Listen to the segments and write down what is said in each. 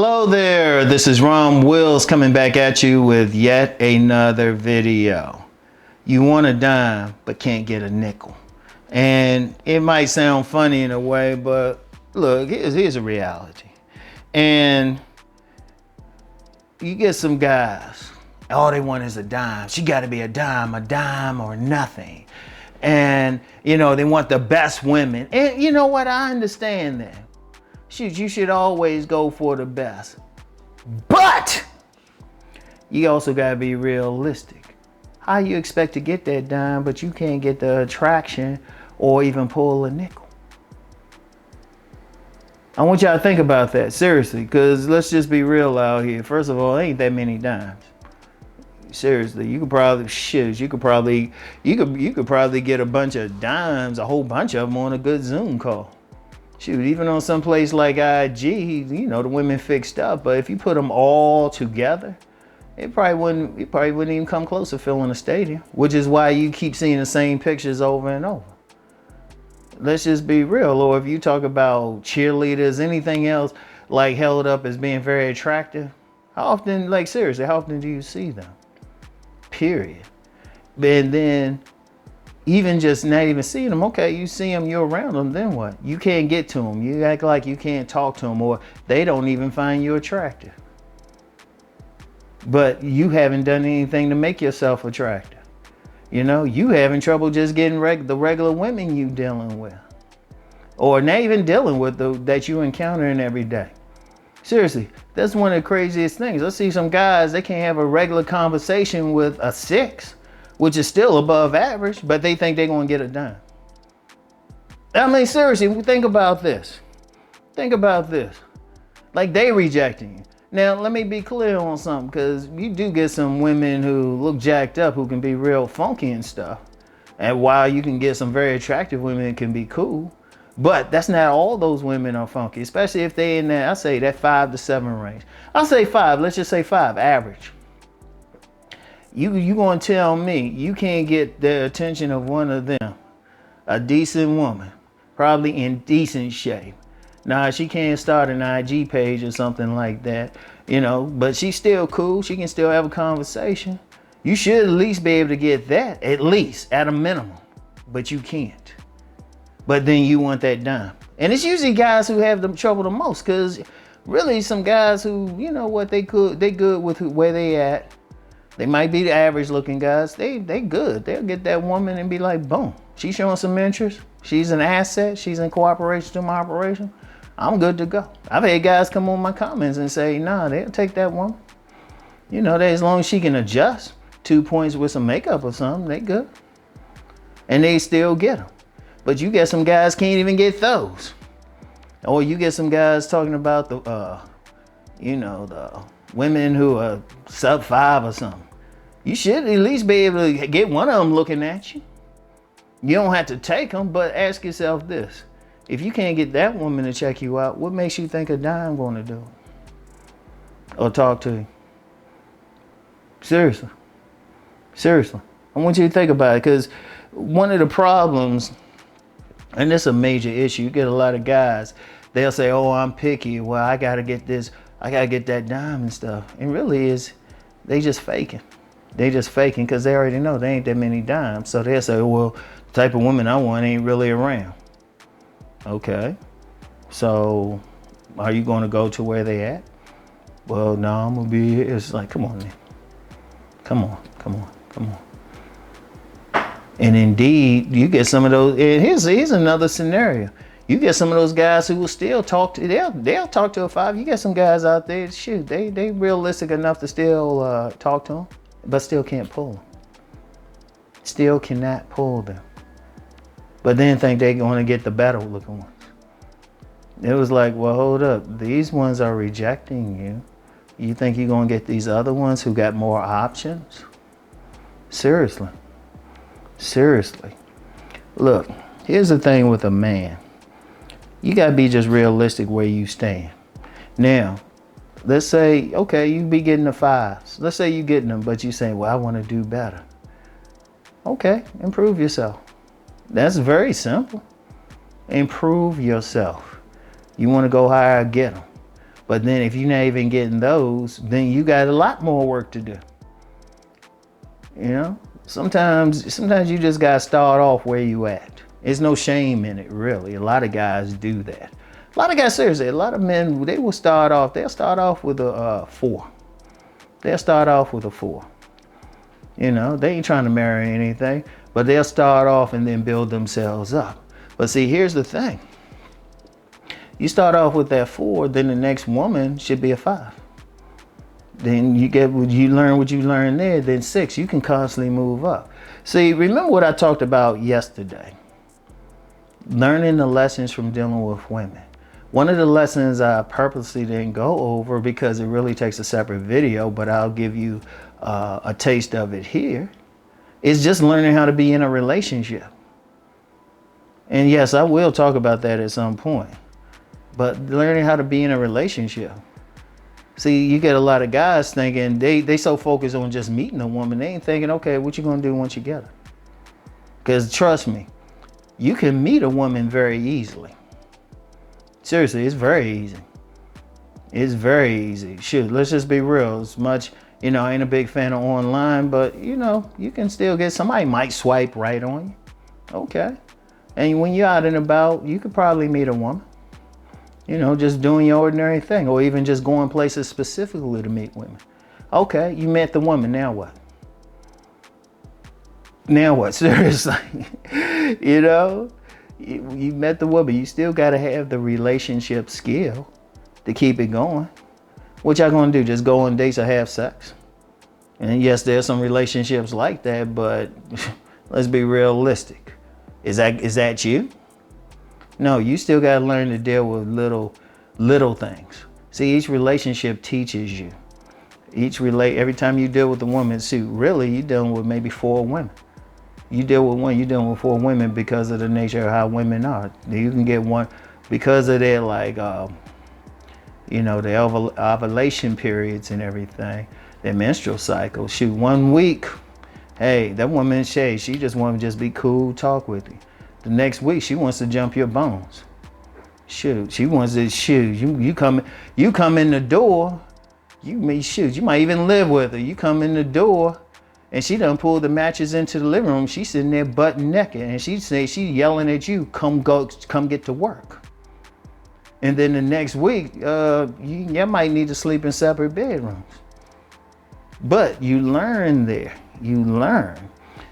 Hello there, this is Rom Wills coming back at you with yet another video. You want a dime but can't get a nickel. And it might sound funny in a way, but look, here's a reality. And you get some guys, all they want is a dime. She got to be a dime or nothing. And you know, they want the best women. And you know what, I understand that. Shoot, you should always go for the best. But you also gotta be realistic. How you expect to get that dime, but you can't get the attraction or even pull a nickel? I want y'all to think about that, seriously, because let's just be real out here. First of all, ain't that many dimes. Seriously, you could probably get a bunch of dimes, a whole bunch of them on a good Zoom call. Shoot, even on some place like IG, you know, the women fixed up. But if you put them all together, it probably wouldn't even come close to filling a stadium. Which is why you keep seeing the same pictures over and over. Let's just be real. Or if you talk about cheerleaders, anything else like held up as being very attractive, how often, like seriously, how often do you see them? Period. And then even just not even seeing them, okay, you see them, you're around them, then what? You can't get to them. You act like you can't talk to them, or they don't even find you attractive. But you haven't done anything to make yourself attractive. You know, you having trouble just getting the regular women you dealing with. Or not even dealing with that you encountering every day. Seriously, that's one of the craziest things. I see some guys, they can't have a regular conversation with a 6. Which is still above average, but they think they're gonna get a dime. I mean, seriously, think about this. Think about this. Like, they rejecting you. Now, let me be clear on something, because you do get some women who look jacked up, who can be real funky and stuff. And while you can get some very attractive women that can be cool, but that's not all those women are funky, especially if they in that, I say that 5 to 7 range. I'll say 5, let's just say 5, average. You gonna tell me you can't get the attention of one of them, a decent woman, probably in decent shape. Now, she can't start an IG page or something like that, you know, but she's still cool. She can still have a conversation. You should at least be able to get that, at least, at a minimum, but you can't. But then you want that dime. And it's usually guys who have the trouble the most, because really some guys who, you know what, they good with where they at. They might be the average looking guys. They good. They'll get that woman and be like, boom. She's showing some interest. She's an asset. She's in cooperation to my operation. I'm good to go. I've had guys come on my comments and say, nah, they'll take that woman. You know, as long as she can adjust 2 points with some makeup or something, they good. And they still get them. But you get some guys can't even get those. Or you get some guys talking about the women who are sub 5 or something. You should at least be able to get one of them looking at you. You don't have to take them, but ask yourself this. If you can't get that woman to check you out, what makes you think a dime going to do? Or talk to you? Seriously. Seriously. I want you to think about it, because one of the problems, and this is a major issue, you get a lot of guys, they'll say, oh, I'm picky. Well, I got to get this. I got to get that dime and stuff. And really they just faking. They just faking because they already know there ain't that many dimes. So they'll say, well, the type of woman I want ain't really around. Okay. So are you going to go to where they at? Well, no, I'm going to be here. It's like, come on, man. Come on. And indeed, you get some of those. And here's another scenario. You get some of those guys who will still talk to, they'll talk to a 5. You get some guys out there, shoot, they realistic enough to still talk to them, but still can't pull them. Still cannot pull them. But then think they're going to get the better looking ones. It was like, well, hold up. These ones are rejecting you. You think you're going to get these other ones who got more options? Seriously. Look, here's the thing with a man. You got to be just realistic where you stand. Now, let's say, okay, you be getting the 5s. Let's say you getting them, but you say, well, I want to do better. Okay, improve yourself. That's very simple. Improve yourself. You want to go higher, get them. But then if you're not even getting those, then you got a lot more work to do. You know, sometimes you just gotta start off where you at. There's no shame in it, really. A lot of guys do that. A lot of guys, seriously, a lot of men, they'll start off with a 4. They'll start off with a 4. You know, they ain't trying to marry anything, but they'll start off and then build themselves up. But see, here's the thing. You start off with that 4, then the next woman should be a 5. Then you learn what you learn there, then 6, you can constantly move up. See, remember what I talked about yesterday. Learning the lessons from dealing with women. One of the lessons I purposely didn't go over because it really takes a separate video, but I'll give you a taste of it here, is just learning how to be in a relationship. And yes, I will talk about that at some point. But learning how to be in a relationship. See, you get a lot of guys thinking they so focused on just meeting a woman, they ain't thinking, okay, what you gonna do once you get her? Because trust me, you can meet a woman very easily. Seriously, it's very easy. It's very easy. Shoot, let's just be real. As much, you know, I ain't a big fan of online, but you know, you can still get, somebody might swipe right on you. Okay. And when you're out and about, you could probably meet a woman. You know, just doing your ordinary thing, or even just going places specifically to meet women. Okay, you met the woman, now what? Now what? Seriously. You know, you met the woman, you still got to have the relationship skill to keep it going. What y'all gonna do? Just go on dates or have sex? And yes, there's some relationships like that, but let's be realistic. Is that you? No, you still got to learn to deal with little things. See, each relationship teaches you. Every time you deal with a woman, see, really, you're dealing with maybe 4 women. You deal with one, you're dealing with 4 women because of the nature of how women are. You can get one because of their, like, you know, the ovulation periods and everything, their menstrual cycle. Shoot, 1 week, hey, that woman, she just want to just be cool, talk with you. The next week, she wants to jump your bones. Shoot, she wants to shoot. You come in the door. You might even live with her. You come in the door, and she done pulled the mattress into the living room. She's sitting there butt naked, and she yelling at you, come get to work. And then the next week, you might need to sleep in separate bedrooms. But you learn there. You learn.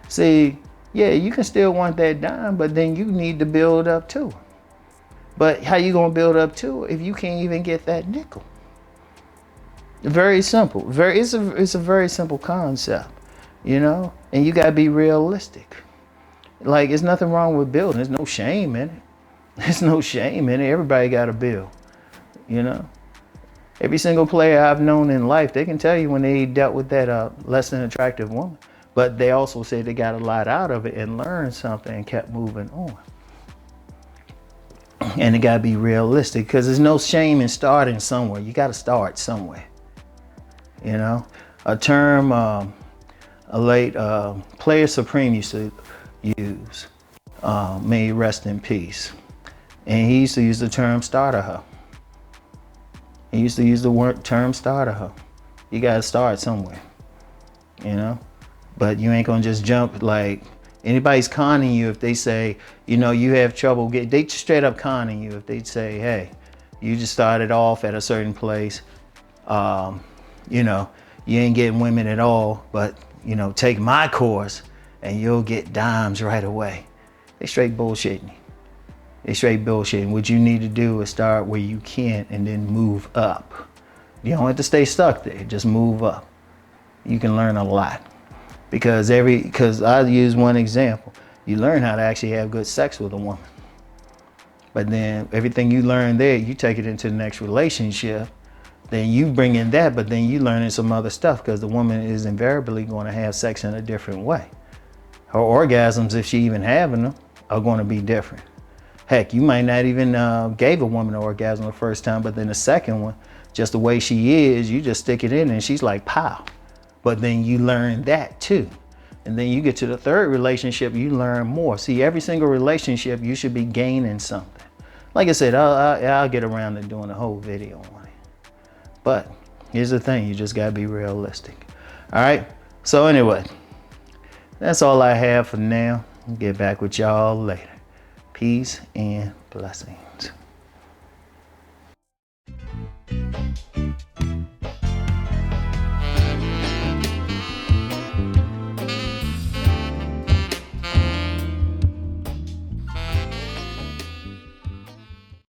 See. Yeah, you can still want that dime, but then you need to build up to it. But how you gonna build up to it if you can't even get that nickel? Very simple. It's a very simple concept, you know. And you gotta be realistic. Like, there's nothing wrong with building. There's no shame in it. There's no shame in it. Everybody got to build, you know. Every single player I've known in life, they can tell you when they dealt with that less than attractive woman. But they also say they got a lot out of it and learned something and kept moving on. And it got to be realistic, because there's no shame in starting somewhere. You got to start somewhere. You know, a term a late Player Supreme used to use, may he rest in peace. And he used to use the term starter hoe. He used to use the term starter hoe. You got to start somewhere, you know. But you ain't gonna just jump. Like, anybody's conning you if they say, you know, you have trouble they straight up conning you if they say, hey, you just started off at a certain place, you know, you ain't getting women at all, but, you know, take my course and you'll get dimes right away. They straight bullshitting. They straight bullshitting. What you need to do is start where you can and then move up. You don't have to stay stuck there, just move up. You can learn a lot. Because I'll use one example. You learn how to actually have good sex with a woman. But then everything you learn there, you take it into the next relationship. Then you bring in that, but then you learn in some other stuff, because the woman is invariably going to have sex in a different way. Her orgasms, if she even having them, are going to be different. Heck, you might not even gave a woman an orgasm the first time, but then the second one, just the way she is, you just stick it in and she's like, pow. But then you learn that too. And then you get to the third relationship, you learn more. See, every single relationship, you should be gaining something. Like I said, I'll get around to doing a whole video on it. But here's the thing, you just gotta be realistic. All right. So anyway, that's all I have for now. I'll get back with y'all later. Peace and blessings.